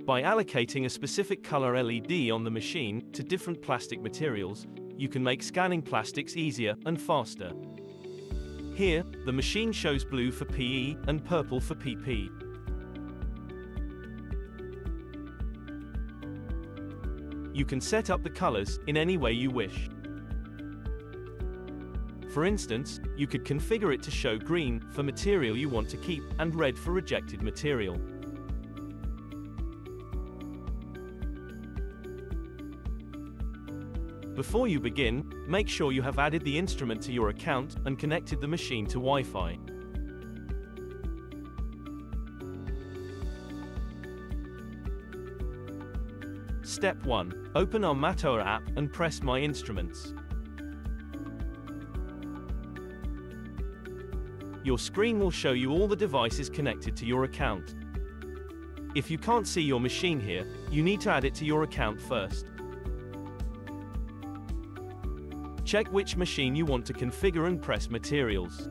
By allocating a specific color LED on the machine to different plastic materials, you can make scanning plastics easier and faster. Here, the machine shows blue for PE and purple for PP. You can set up the colors in any way you wish. For instance, you could configure it to show green for material you want to keep and red for rejected material. Before you begin, make sure you have added the instrument to your account and connected the machine to Wi-Fi. Step 1. Open our Matoa app and press My Instruments. Your screen will show you all the devices connected to your account. If you can't see your machine here, you need to add it to your account first. Check which machine you want to configure and press Materials.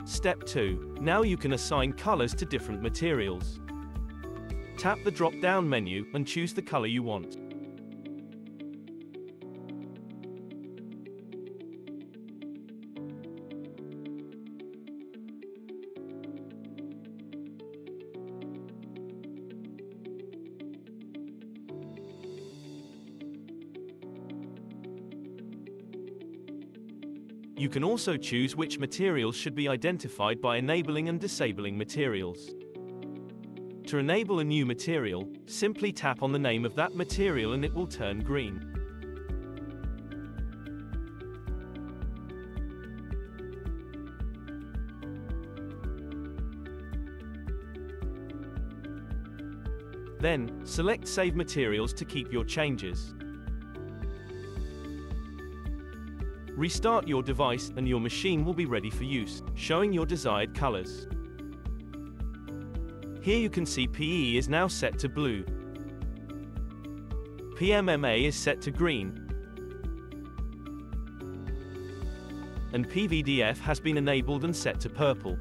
Step 2. Now you can assign colors to different materials. Tap the drop-down menu and choose the color you want. You can also choose which materials should be identified by enabling and disabling materials. To enable a new material, simply tap on the name of that material and it will turn green. Then, select Save Materials to keep your changes. Restart your device and your machine will be ready for use, showing your desired colors. Here you can see PE is now set to blue. PMMA is set to green. And PVDF has been enabled and set to purple.